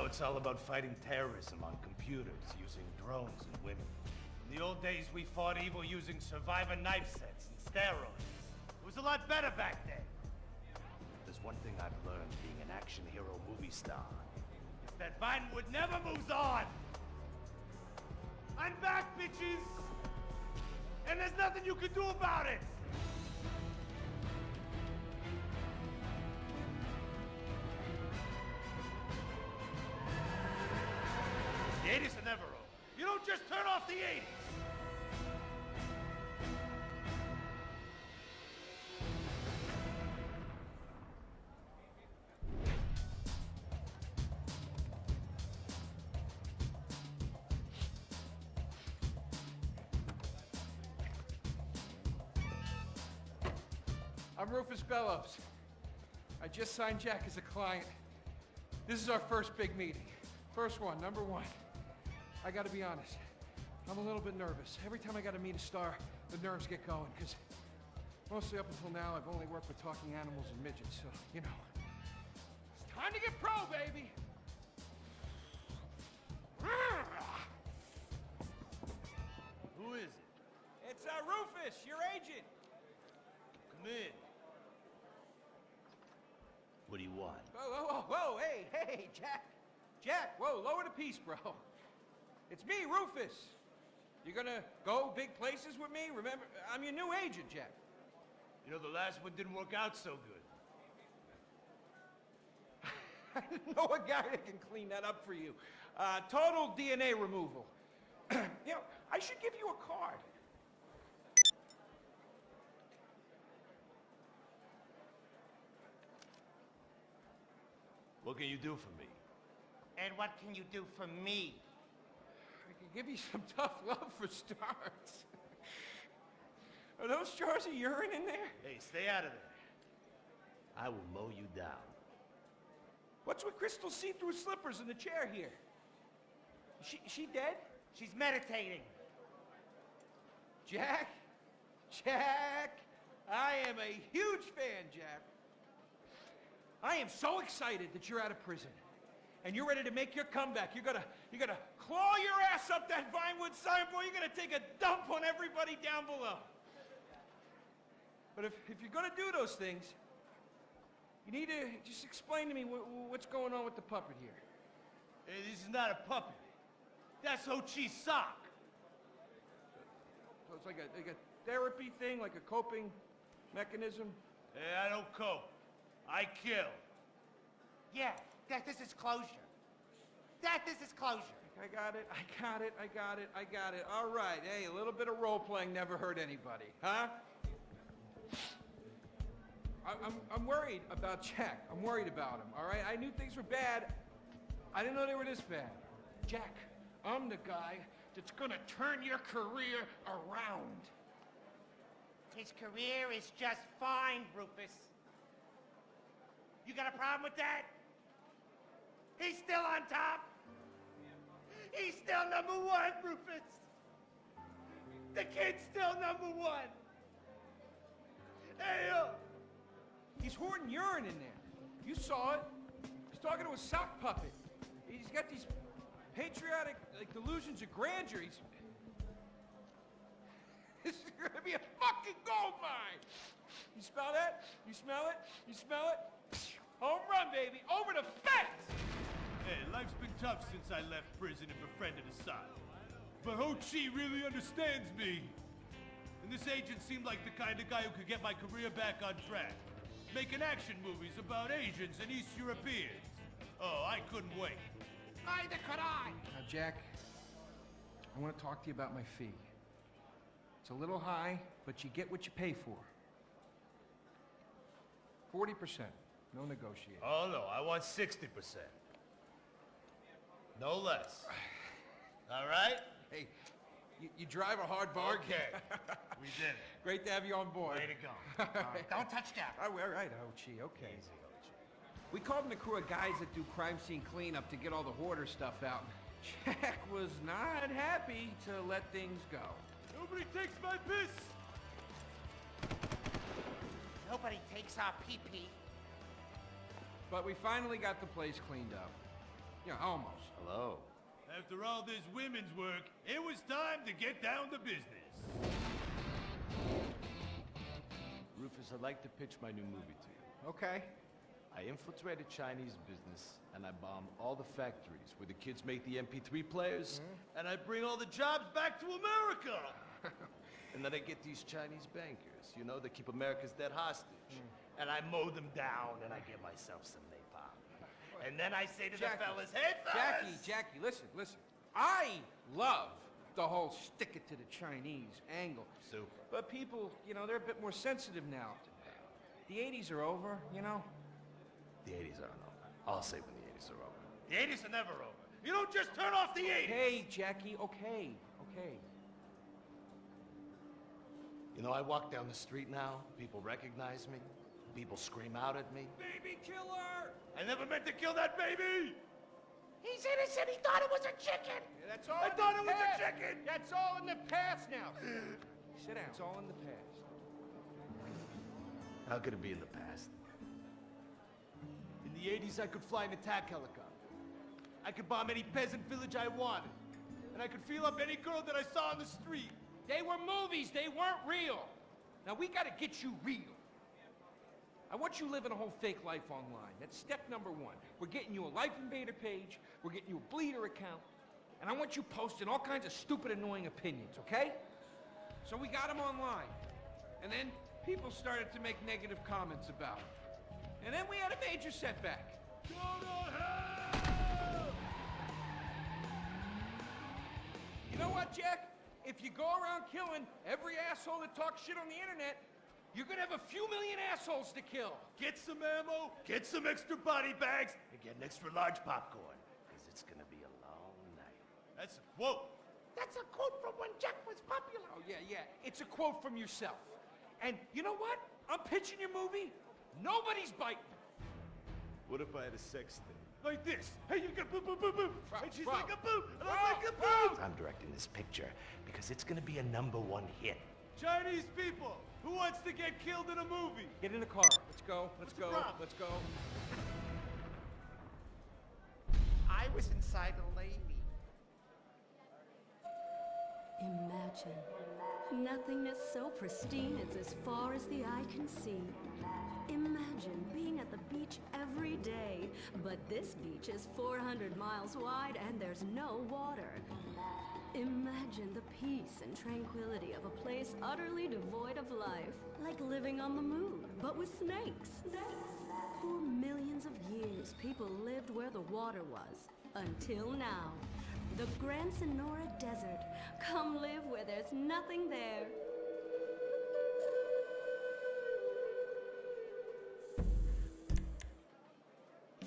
it's all about fighting terrorism on computers, using drones and women. In the old days, we fought evil using survivor knife sets and steroids. It was a lot better back then. There's one thing I've learned being an action hero movie star. It's that Vinewood never moves on! I'm back, bitches! And there's nothing you can do about it! The 80s are never over. You don't just turn off the 80s! I'm Rufus Bellows. I just signed Jack as a client. This is our first big meeting. First one, number one. I gotta be honest, I'm a little bit nervous. Every time I gotta meet a star, the nerves get going, because mostly up until now, I've only worked with talking animals and midgets, so, you know. It's time to get pro, baby! Who is it? It's Rufus, your agent. Come in. What do you want? Whoa, hey, Jack. Jack, whoa, lower the piece, bro. It's me, Rufus. You gonna go big places with me? Remember, I'm your new agent, Jack. You know, the last one didn't work out so good. I know a guy that can clean that up for you. Total DNA removal. You know, I should give you a card. What can you do for me? And what can you do for me? I can give you some tough love for starts. Are those jars of urine in there? Hey, stay out of there. I will mow you down. What's with Crystal's see-through slippers in the chair here? She dead? She's meditating. Jack, I am a huge fan, Jack. I am so excited that you're out of prison. And you're ready to make your comeback. You're gonna claw your ass up that Vinewood signboard. You're gonna take a dump on everybody down below. But if you're gonna do those things, you need to just explain to me what's going on with the puppet here. Hey, this is not a puppet. That's Ho Chi's sock. So it's like a therapy thing, like a coping mechanism? Hey, I don't cope. I kill. Yeah, this is closure. This is closure. I got it. All right, hey, a little bit of role-playing never hurt anybody, huh? I'm worried about Jack. I'm worried about him, all right? I knew things were bad. I didn't know they were this bad. Jack, I'm the guy that's gonna turn your career around. His career is just fine, Rufus. You got a problem with that? He's still on top. He's still number one, Rufus. The kid's still number one. Hey, He's hoarding urine in there. You saw it. He's talking to a sock puppet. He's got these patriotic delusions of grandeur. This is gonna be a fucking gold mine. You smell that? You smell it? You smell it? Home run, baby. Over the fence. Hey, life's been tough since I left prison and befriended Assad. But Ho Chi really understands me. And this agent seemed like the kind of guy who could get my career back on track. Making action movies about Asians and East Europeans. Oh, I couldn't wait. neither could I. Now, Jack, I want to talk to you about my fee. It's a little high, but you get what you pay for. 40%. No negotiating. Oh, no, I want 60%. No less. All right? Hey, you drive a hard bargain. Okay. We did it. Great to have you on board. Way to go. Don't touch that. All right, Ho-Chi, okay. Easy, Ho-Chi. We called in a crew of guys that do crime scene cleanup to get all the hoarder stuff out. Jack was not happy to let things go. Nobody takes my piss! Nobody takes our pee-pee. But we finally got the place cleaned up. Yeah, almost. Hello. After all this women's work, it was time to get down to business. Rufus, I'd like to pitch my new movie to you. Okay. I infiltrate a Chinese business, and I bomb all the factories where the kids make the MP3 players, And I bring all the jobs back to America. and then I get these Chinese bankers, you know, that keep America's debt hostage. And I mow them down, and I get myself some napalm. And then I say to the fellas, hey, fellas! Jackie, listen. I love the whole stick it to the Chinese angle. Super. But people, you know, they're a bit more sensitive now. The 80s are over, you know? The 80s aren't over. I'll say when the 80s are over. The 80s are never over. You don't just turn off the 80s. Hey, Jackie, okay. You know, I walk down the street now, people recognize me, people scream out at me. Baby killer! I never meant to kill that baby. He's innocent. He thought it was a chicken. Yeah, that's all I in thought the it was a past. chicken. That's all in the past now. Sit down. It's all in the past. How could it be in the past? In the 80s, I could fly an attack helicopter. I could bomb any peasant village I wanted. And I could feel up any girl that I saw on the street. They were movies. They weren't real. Now, we gotta get you real. I want you living a whole fake life online. That's step number one. We're getting you a Life Invader page. We're getting you a Bleeder account. And I want you posting all kinds of stupid, annoying opinions, okay? So we got them online. And then people started to make negative comments about it. And then we had a major setback. Go to hell! You know what, Jack? If you go around killing every asshole that talks shit on the internet, you're gonna have a few million assholes to kill. Get some ammo, get some extra body bags, and get an extra large popcorn. Because it's gonna be a long night. That's a quote. That's a quote from when Jack was popular. Oh, yeah. It's a quote from yourself. And you know what? I'm pitching your movie. Nobody's biting. What if I had a sex thing? Like this. Hey, you got boo, boo, boo, boo. Bro, And she's bro. like a boo, and I'm Bro, like a boo. I'm directing this picture because it's gonna be a #1 hit. Chinese people, who wants to get killed in a movie? Get in the car. Let's go. What's the problem? Let's go. I was inside a lady. Imagine. Nothingness so pristine it's as far as the eye can see. Imagine being at the beach every day, but this beach is 400 miles wide and there's no water. Imagine the peace and tranquility of a place utterly devoid of life, like living on the moon, but with snakes. For millions of years, people lived where the water was, until now. The Grand Sonora Desert. Come live where there's nothing there.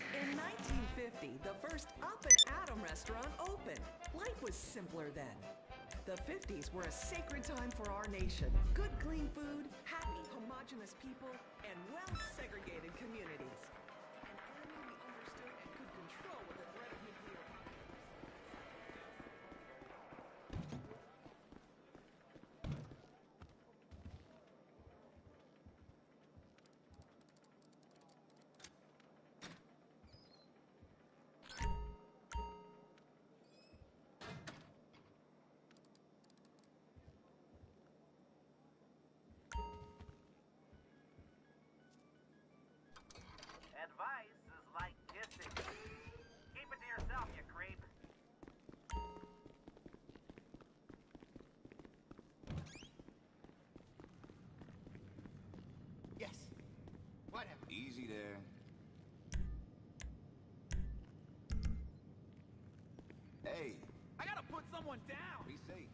In 1950, the first Up and Atom restaurant opened. Life was simpler then. The 50s were a sacred time for our nation. Good, clean food, happy, homogenous people, and well-segregated communities. An army we understood and could control with the threat of nuclear power. Advice is like kissing. Keep it to yourself, you creep. Yes. Whatever. Easy there. Hey, I gotta put someone down. be safe.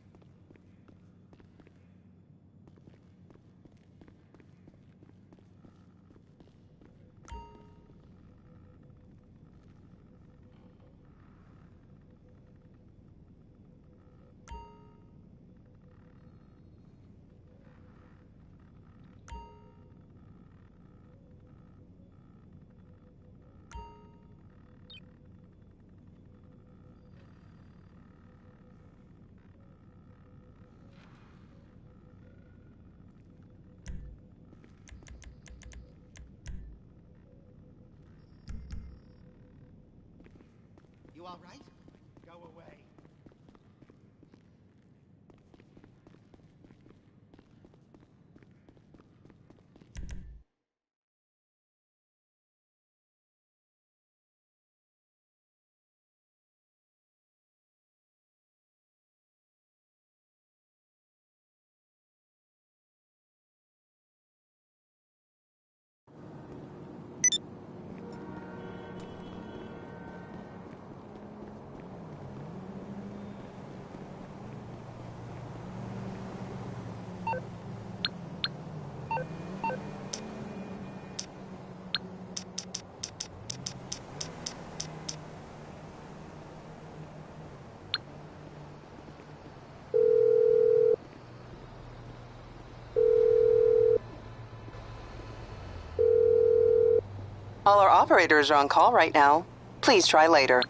You all right? Go away. All our operators are on call right now. Please try later.